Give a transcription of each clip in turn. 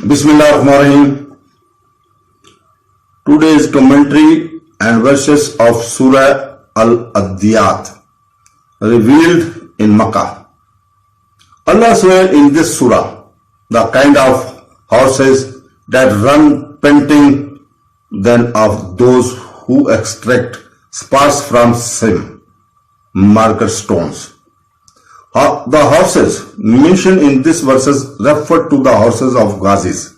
Bismillahirrahmanirrahim. Today's commentary and verses of Surah Al-Adiyat revealed in Makkah. Allah swear in this surah the kind of horses that run panting, then of those who extract sparks from same marker stones. The horses mentioned in this verses refer to the horses of Ghazis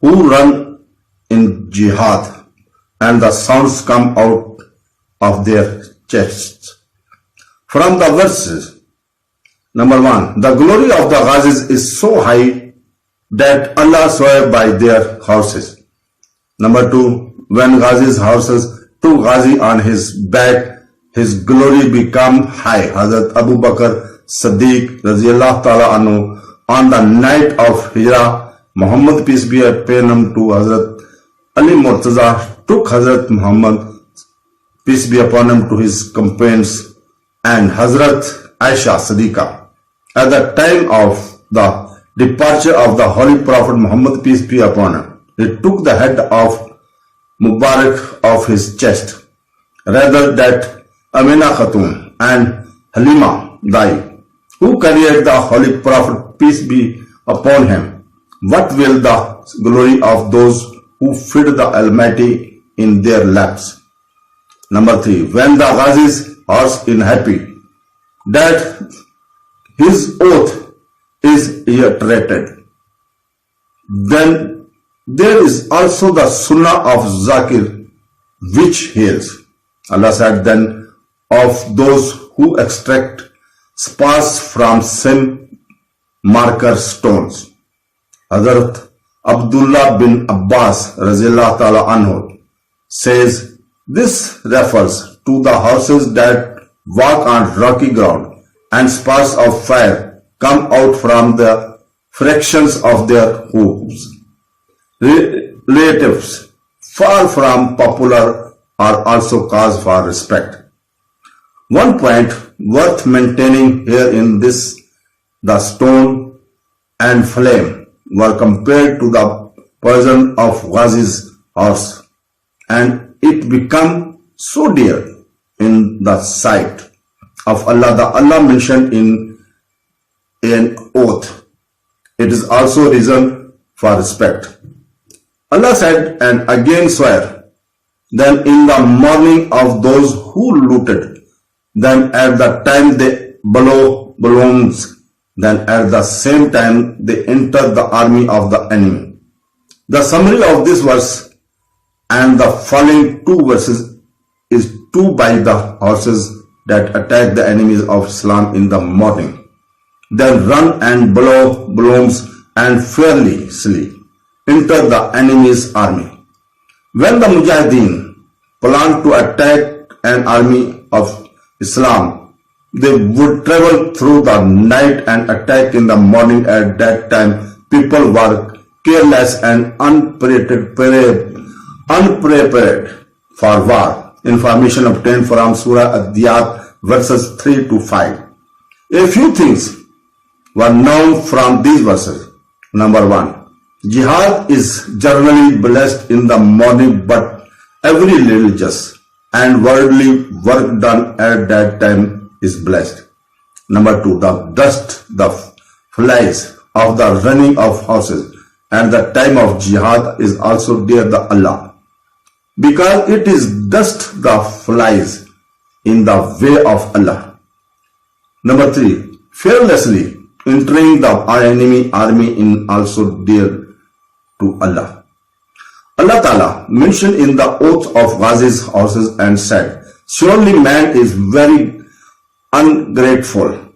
who run in Jihad, and the sounds come out of their chests. From the verses, number 1, the glory of the Ghazis is so high that Allah swear by their horses. Number 2, when Ghazi's horses took Ghazi on his back, his glory became high. Hazrat Bakr Siddiq Radiyallahu Anhu, on the night of Hijrah, Muhammad PBUH To, Hazrat Ali Al-Murtaza took Hazrat Mohammed PBUH To his companions, and Hazrat Aisha Siddiqa. At the time of the departure of the Holy Prophet Muhammad PBUH, he took the head of Mubarak off his chest, rather that Amina Khatoon and Halimah died, who carried the Holy Prophet, peace be upon him. What will the glory of those who feed the Almighty in their laps? Number 3, when the Ghazis are unhappy that his oath is reiterated, then there is also the Sunnah of Zakir which hails. Allah said, then of those who extract sparks from same marker stones. Hazrat Abdullah bin Abbas Radiyallahu Anhu says this refers to the horses that walk on rocky ground, and sparks of fire come out from the fractions of their hooves. Relatives far from popular are also cause for respect. One point worth maintaining here in this, the stone and flame were compared to the poison of Ghazi's horse, and it became so dear in the sight of Allah that Allah mentioned in an oath. It is also reason for respect. Allah said, and again swear, then in the morning of those who looted, then at the time they blow balloons, then at the same time they enter the army of the enemy. The summary of this verse and the following two verses is 2 by the horses that attack the enemies of Islam in the morning, then run and blow balloons and fearlessly enter the enemy's army. When the Mujahideen planned to attack an army of Islam, they would travel through the night and attack in the morning. At that time, people were careless and unprepared for war. Information obtained from Surah Al-Adiyat verses 3 to 5. A few things were known from these verses. Number 1, Jihad is generally blessed in the morning, but every religious and worldly work done at that time is blessed. Number 2, the dust, the flies of the running of horses and the time of Jihad is also dear to Allah, because it is dust the flies in the way of Allah. Number 3, fearlessly entering the enemy army in also dear to Allah. Allah Ta'ala mentioned in the oath of Ghazi's horses and said, surely man is very ungrateful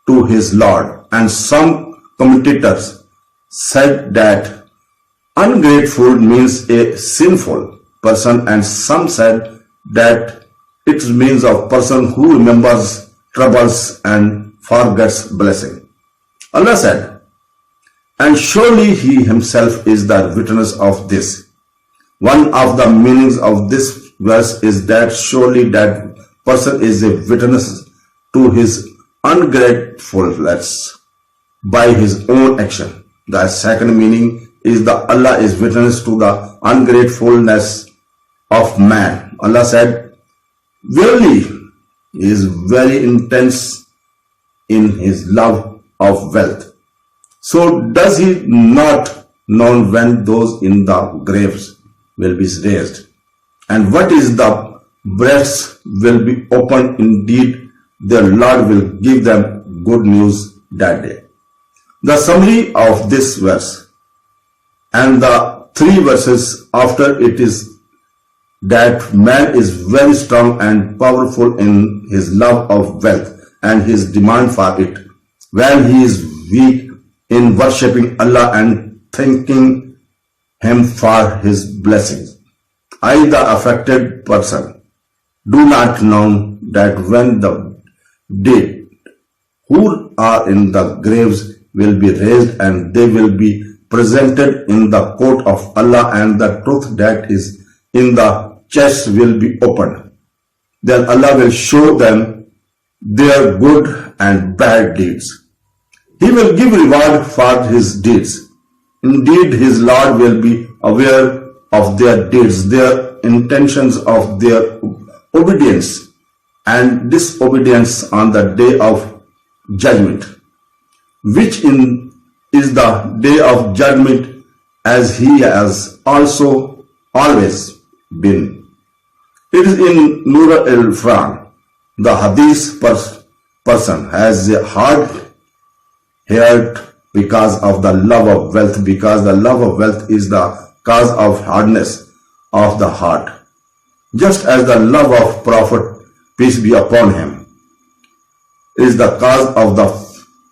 to his Lord. And some commentators said that ungrateful means a sinful person, and some said that it means a person who remembers troubles and forgets blessing. Allah said, and surely he himself is the witness of this. One of the meanings of this verse is that surely that person is a witness to his ungratefulness by his own action. The second meaning is the Allah is witness to the ungratefulness of man. Allah said, verily, he is very intense in his love of wealth. So does he not know when those in the graves will be raised? And what is the breasts will be opened? Indeed, their Lord will give them good news that day. The summary of this verse and the 3 verses after it is that man is very strong and powerful in his love of wealth and his demand for it, when he is weak in worshipping Allah and thanking him for his blessings. I, the affected person, do not know that when the dead who are in the graves will be raised and they will be presented in the court of Allah, and the truth that is in the chest will be opened. Then Allah will show them their good and bad deeds. He will give reward for his deeds. Indeed, his Lord will be aware of their deeds, their intentions of their obedience and disobedience on the day of judgment, which is the day of judgment, as he has also always been. It is in Nur al-Fran, the Hadith person has a hard heart because of the love of wealth, because the love of wealth is the cause of hardness of the heart, just as the love of Prophet, peace be upon him, is the cause of the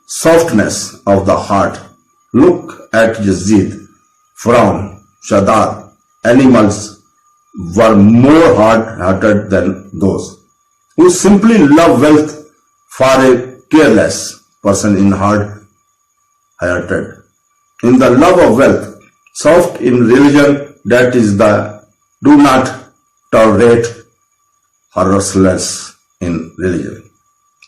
softness of the heart. Look at Yazid, Firaun, Shaddad. Animals were more hard-hearted than those who simply love wealth for a careless person in hard-hearted. In the love of wealth, soft in religion, that is the do not tolerate harassment in religion.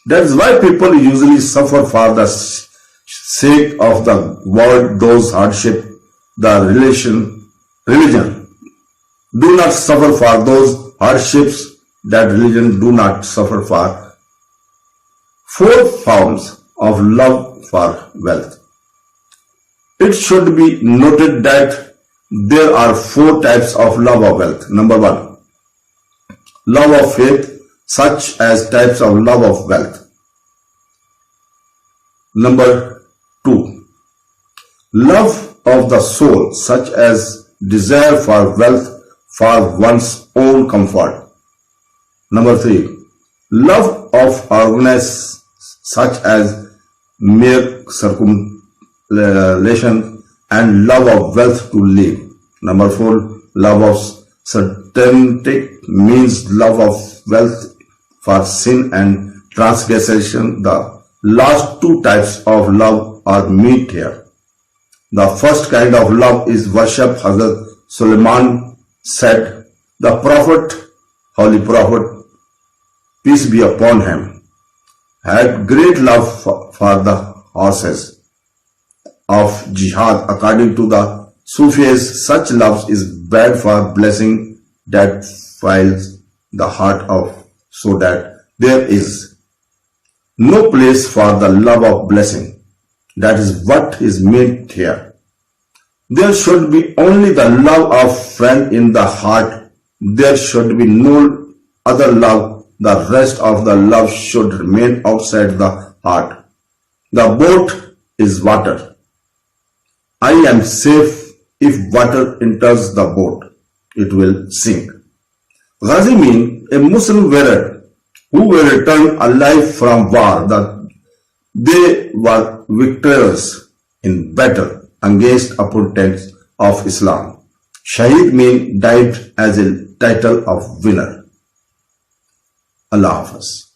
That is why people usually suffer for the sake of the world, those hardship, the religion do not suffer for those hardships that religion do not suffer for. 4 forms of love for wealth. It should be noted that there are 4 types of love of wealth. Number 1, love of faith, such as types of love of wealth. Number 2, love of the soul, such as desire for wealth for one's own comfort. Number 3, love of organs, such as mere circumambulation and love of wealth to live. Number 4, love of certainty, means love of wealth for sin and transgression. The last 2 types of love are meet here. The first kind of love is worship. Hazrat Sulaiman said, the Prophet, Holy Prophet, peace be upon him, had great love for the horses of Jihad. According to the Sufis, such love is bad for blessing that fills the heart of, so that there is no place for the love of blessing. That is what is meant here. There should be only the love of friend in the heart. There should be no other love. The rest of the love should remain outside the heart. The boat is water. I am safe. If water enters the boat, it will sink. Ghazi means a Muslim warrior who will return alive from war. They were victorious in battle against opponents of Islam. Shaheed means died as a title of winner. Allah Hafiz.